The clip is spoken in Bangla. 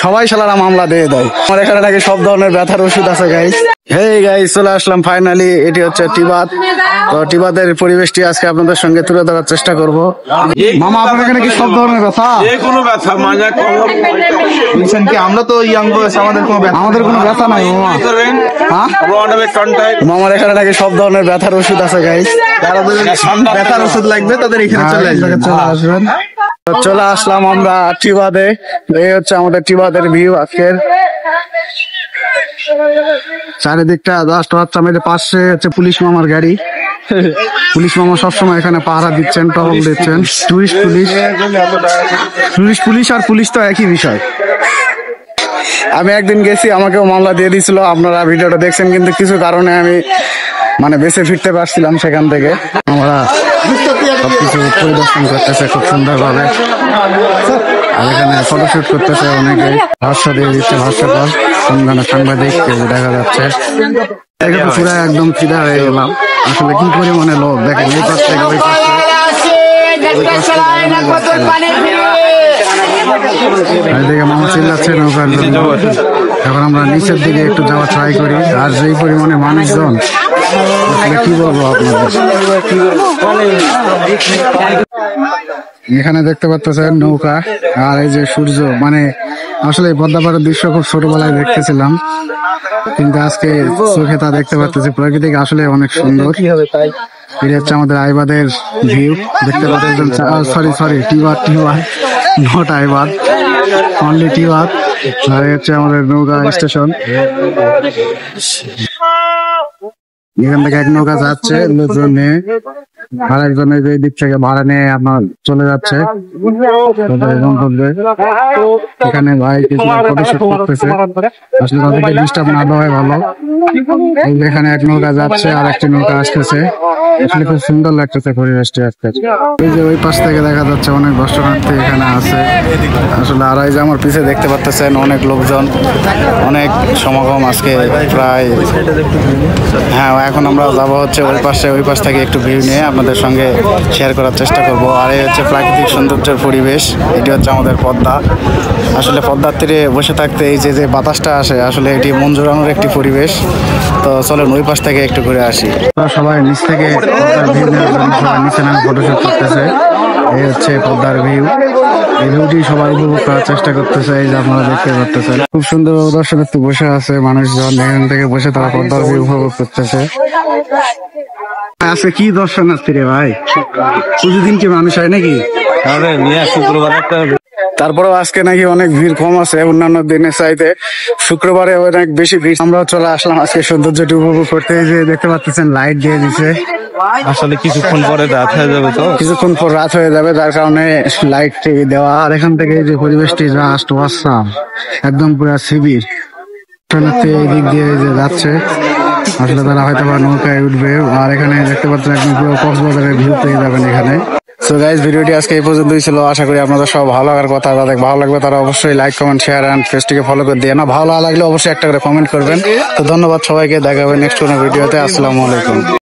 সবাই শালারা মামলা দিয়ে দেয়। আমার এখানে নাকি সব ধরনের ব্যথার ওষুধ আছে গাইস। হেই গাইস, চলে আসলাম ফাইনালি। এটি হচ্ছে টিবাদ। তো টিবাদের পরিবেশটি আজকে আপনাদের সঙ্গে তুলে ধরার চেষ্টা করব। মামা, আপনার এখানে কি সব ধরনের ব্যথা? যে কোনো ব্যথা, মাজা কলম বলছেন কি? আমরা তো ইয়াং বয়স, আমাদের কোনো ব্যথা নাই মামা। হ্যাঁ, মামার এখানে নাকি সব ধরনের ব্যথার ওষুধ আছে গাইস। ব্যথার ওষুধ লাগবে তাদের এখানে চলে আসবেন। চলে আসলাম আমরা টিবাদে। এই হচ্ছে আমাদের টিবাদের ভিউ আজকের। চারিদিকটা জাস্ট হচ্ছে আমাদের পাশে হচ্ছে পুলিশ মামার গাড়ি। পুলিশ মামা সবসময় এখানে পাহারা দিচ্ছেন, টহল দিচ্ছেন। টুরিস্ট পুলিশ আর পুলিশ তো একই বিষয়। আমি একদিন গেছি, আমাকেও মামলা দিয়ে দিয়েছিল। আপনারা ভিডিওটা দেখছেন, কিন্তু কিছু কারণে আমি বেঁচে ফিরতে পারছিলাম সেখান থেকে। আমরা সবকিছু পরিদর্শন করতেছে খুব সুন্দর ভাবে। আর এখানে ফটোশুট করতেছে অনেকে, ভাষ্য দিয়ে দিচ্ছে। ভাষ্যকর সাংবাদিক দেখা যাচ্ছে। এখানে পুরো একদম ফিদা হয়ে গেলাম। আসলে কি পরিমাণে লোক দেখেন, এই পাশ থেকে ওই পাশে। এদিকে মামা চিল্লাচ্ছে নৌকার জন্য। এখন আমরা নিচের দিকে একটু যাওয়া ট্রাই করি। আর যেই পরিমাণে মানুষজন, আসলে কি বলবো আপনাদের। এখানে দেখতে পাচ্ছেন নৌকা আর এই যে সূর্য। আসলে পদ্মাপাড়ের দৃশ্য খুব ছোটবেলায় দেখতেছিলাম, কিন্তু আজকে চোখে তা দেখতে পাচ্ছি। প্রকৃতিক আসলে অনেক সুন্দর। এটা হচ্ছে আমাদের আইবাদের ভিউ দেখতে পাচ্ছেন। সরি টিবাদ নট আইবাদ, অনলি টিবাদ। আর হচ্ছে আমাদের নৌকা স্টেশন। এখান থেকে এক নৌকা যাচ্ছে লোকজন নিয়ে, আর একজনের যে দিক থেকে ভাড়া নিয়ে আপনার চলে যাচ্ছে। এখানে ভাই কিছু ফটোশুট করতেছে। আসলে তাদেরকে ডিস্টার্ব না দেওয়াই ভালো। এখানে এক নৌকা যাচ্ছে আর একটি নৌকা আসতেছে। আসলে খুব সুন্দর লাগতেছে পরিবেশটি আজকে। এই যে ওই পাশ থেকে দেখা যাচ্ছে অনেক দর্শনার্থী এখানে আছে আসলে। আর এই যে আমার পিছে দেখতে পাচ্ছেন অনেক লোকজন, অনেক সমাগম আজকে প্রায়। হ্যাঁ, এখন আমরা যাবো হচ্ছে ওই পাশ থেকে একটু ভিউ নিয়ে আপনাদের সঙ্গে শেয়ার করার চেষ্টা করব। আর এই হচ্ছে প্রাকৃতিক সৌন্দর্যের পরিবেশ। এটি হচ্ছে আমাদের পদ্মা। আসলে পদ্মার তীরে বসে থাকতে এই যে বাতাসটা আসে, আসলে এটি মন জোড়ানোর একটি পরিবেশ। তো চলেন ওই পাশ থেকে একটু ঘুরে আসি। সবাই নিচ থেকে সবাই নিচে নামে ফটোশুট করতেছে। এই হচ্ছে পদ্মার ভিউ। এই ভিউটি সবাই উপভোগ করার চেষ্টা করতেছে। এই যে আপনারা দেখতে পাচ্ছেন খুব সুন্দর দর্শনার্থী বসে আছে মানুষজন। এখান থেকে বসে তারা পদ্মার ভিউ উপভোগ করতেছে। আজকে কি দর্শনার্থী রে ভাই? প্রতিদিন কি মানুষ হয় নাকি? তারপরেও আজকে নাকি অনেক ভিড় কম আছে অন্যান্য দিনের চাইতে। শুক্রবারে অনেক বেশি ভিড়। আমরা চলে আসলাম আজকে সৌন্দর্যটি উপভোগ করতে। যে দেখতে পাচ্ছেন লাইট দিয়ে দিচ্ছে। আসলে কিছুক্ষণ পরে রাত হয়ে যাবে, তো কিছুক্ষণ পর রাত হয়ে যাবে, যার কারণে লাইট দেওয়া। আর এখান থেকে যে পরিবেশটি জাস্ট ওয়াসাম, একদম পুরো শিবির। এই দিক দিয়ে যে যাচ্ছে, আসলে তারা হয়তো বা নৌকায় উঠবে। আর এখানে দেখতে পাচ্ছেন একদম পুরো কক্সবাজারের ভিউ পেয়ে যাবেন এখানে। সো গাইস, ভিডিওটি আজকে এই পর্যন্তই ছিল। আশা করি আপনাদের সব ভালো লাগার কথা। যাদের ভালো লাগবে তারা অবশ্যই লাইক, কমেন্ট, শেয়ার এন্ড পেজটিকে ফলো করে দিয়ে না। ভালো লাগলে অবশ্যই একটা করে কমেন্ট করবেন। তো ধন্যবাদ সবাইকে। দেখা হবে নেক্সট কোনো ভিডিওতে। আসসালামু আলাইকুম।